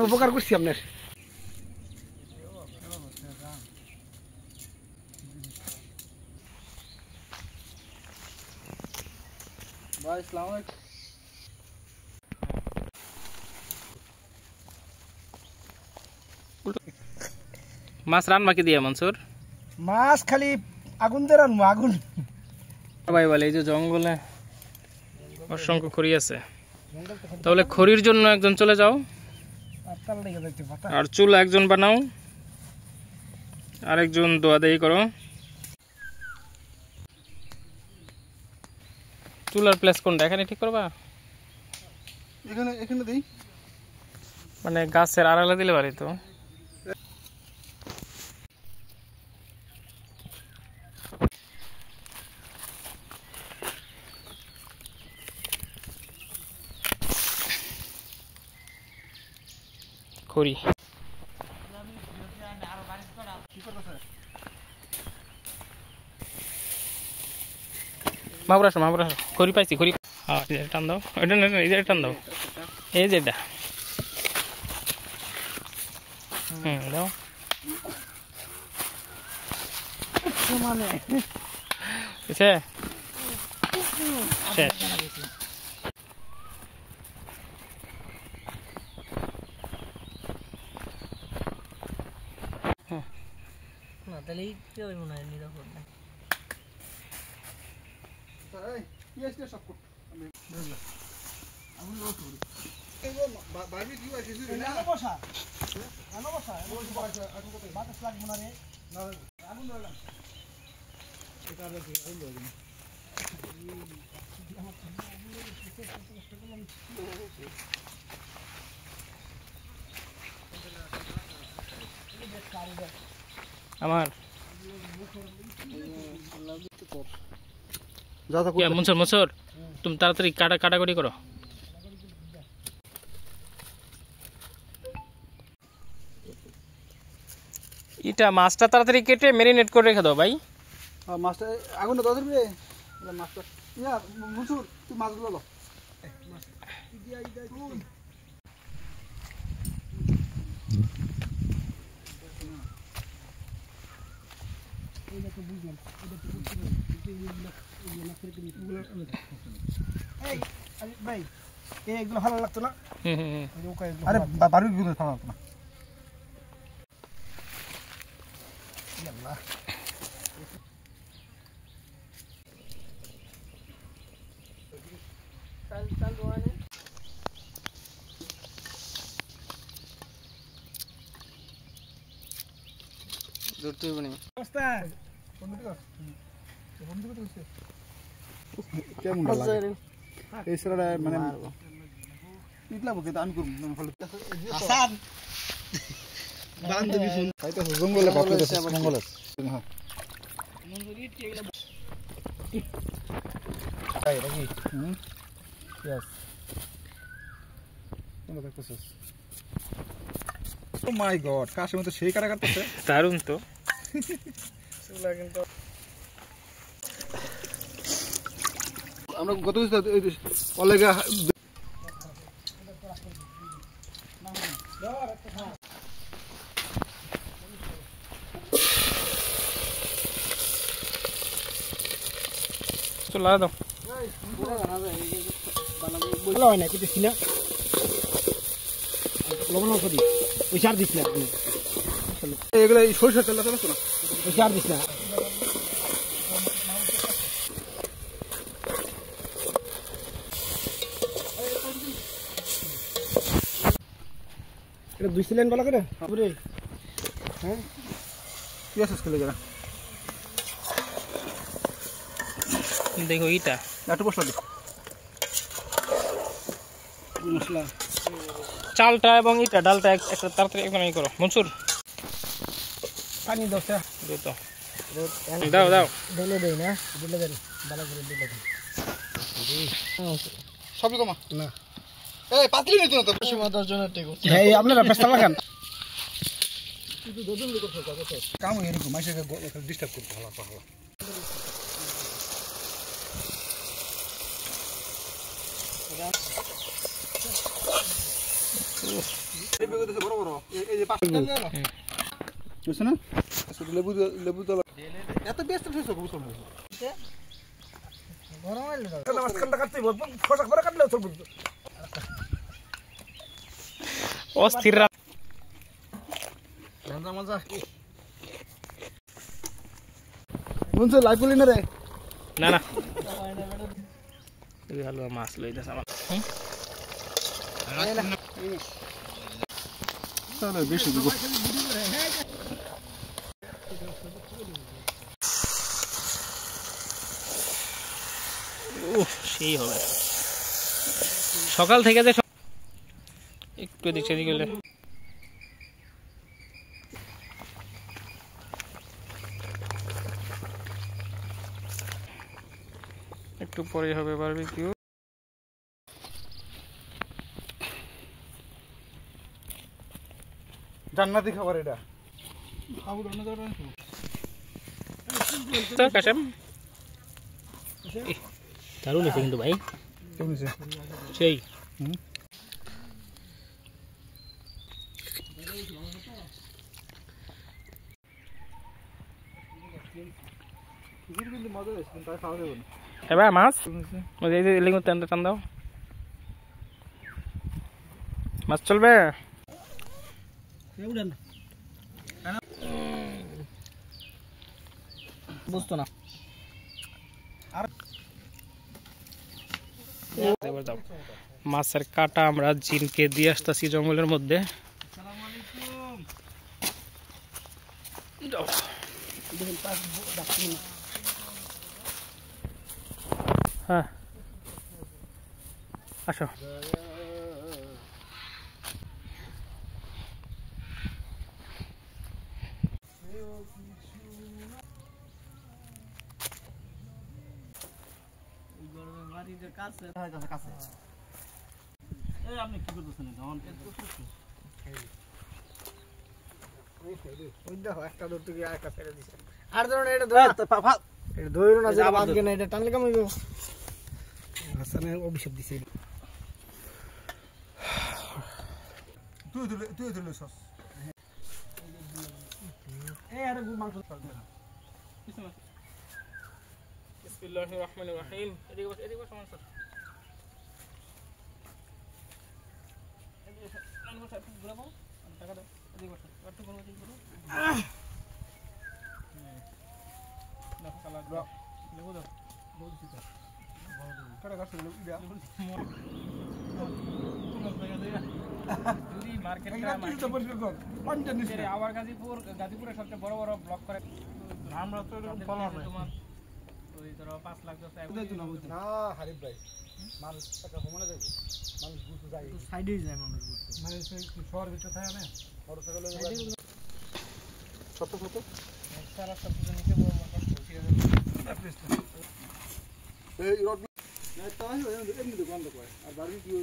উপকার করছি আপনার ভাই আসসালামু আলাইকুম মাছ রান্না কি দিয়া মনসুর মাছ খালি আগুন দিয়ে রান্না আগুন ভাই বলে এই যে জঙ্গলে অসংখ্য খড়ি আছে তাহলে খড়ির জন্য একজন চলে যাও আর চুলা একজন বানাও আর একজন দোয়াদাহি করো চুলার প্লেস কোনটা এখানে ঠিক করবা এখানে এখানে দেই মানে গাছের আড়ালে দিলে পারি তো খড়ি মাগুর আসো খড়ি পাইছি খড়ি হ্যাঁ টান দাও এটা এটা টান দাও এই যে এটা দাও শেষ না তাহলে কি হবে মনে হয় নিরাপদ না এই ইয়েস্টে সব কর আমি বুঝলাম আমি লোক করি এই বারবি কি আছে না বসা ওই বসা এখন কত বাতাস লাগবে না রে না আগুন ধরলাম এটা আর কি আগুন ধরলাম আমার মনসুর তুমি তাড়াতাড়ি কাটাকাটি করো এটা মাছটা তাড়াতাড়ি কেটে ম্যারিনেট করে রেখে দাও ভাই মাছটা আগুনটা দাও দিবে মাছটা ইয়া মনসুর তুই মাছগুলো লো ভাই এগুলো ভালো লাগতো না আরে বারবি কি ভালো লাগতো না কেমন লাগে এই সারা মানে ইতলা বকে দান করব হাসান বান্ধবী ফোন তাইতো জঙ্গলে বাপরে জঙ্গলে হ্যাঁ তাই নাকি यस তোমরা দেখতেছ ও মাই গড কাশের মতো সেই কাটা কাটতেছে দারুণ তো চুলা কিন্তু আমরা গত অলেগা চলা দাও বলা হয় না কিছু ছিল লবণ অল্প দিই ওই সার দিস না এগুলো সরষের তেল আছে না ওই সার দিস না এটা 2 সিলিন্ডার বলা করে হ্যাঁ কি আছে স্কেলে যারা দেখো এটা একটু মশলা দিই মশলা চালটা এবং এটা ডালটা একটা তাড়াতাড়ি একদম এই করো মনসুর পানি দাও স্যার দাও দাও দিলে দেই না দিলে দেন ভালো করে দিলে দেন সবই কমা না এই পাতলি নিত না তো সীমা 10 জনের টেক এই আপনারা পেছন লাগান তুই দদন করছ কাম এরকম মাইসেকে ডিস্টার্ব করতে ভালো ভালো লেবু দিতে বড় বড় এই যে পাঁচটা নিয়ে না বুঝছ না শুধু লেবু তো এত ব্যস্ত হইছো বুঝছ না গরম হইলো কাটা মাছখানটা কাটতে বল খোসা করে কাটলে চলবে অস্থির মজা মজা বুঝছো লাইভ করলি না রে না না এই হালুয়া মাছ লইতেছে আমার তাহলে বেশি দিব সেই হবে সকাল থেকে যে একটু এদিক সেদিক গেলে একটু পরে হবে বারবিকিউ জান্নাতি খাবার এটা খাবো রান্না করে তো কাশেম দারুণ হয়েছে কিন্তু ভাই কমিছে সেই কিন্তু মজা হয়েছে তাই খাওয়া যাবে না এবার মাছ এই যে লিঙ্গ টান দাও মাছ চলবে বুঝতো না মাছের কাটা আমরা জিনকে দিয়ে আসতেছি জঙ্গলের মধ্যে হ্যাঁ আসো আপনি কি করতেছেন একটা দূর থেকে একটা ছেড়ে দিছে আর ধরুন এটা ধর এটা ধরো না যেটা বাদ গেলে এটা টানলে কেমন হইব হাসানে অভিশাপ দিছে তুই ধরলে সস এই আরে মাংস চলবে না বিসমিল্লাহির রহমানির রহিম এদিকে বস সমস্যা টাকা দাও এদিকে বস একটু করো এদিকে করো না কালা দাও লেবু দাও বহুত দিতে কাটা গাছ ইয়া যদি মার্কেট তো পরিষ্কার কর পাঁচটা নিচে আবার গাজীপুরের সবচেয়ে বড় বড় ব্লক করে আমরা তো এরকম ফলো হয় তোমার ওই ধরো 5 লাখ 10 লাখ না হারিফ ভাই মানুষ টাকা কমনে যাবে মানুষ গুছু যায় তো সাইডেই যায় মানুষ মানে সেই শহর ভিতর থাকে না মোটরসাইকেলে ছোট ছোট সারা সবকিছু নিতে বড় এই রড না তাই এমনি বন্ধ করে আর বারবিকিউ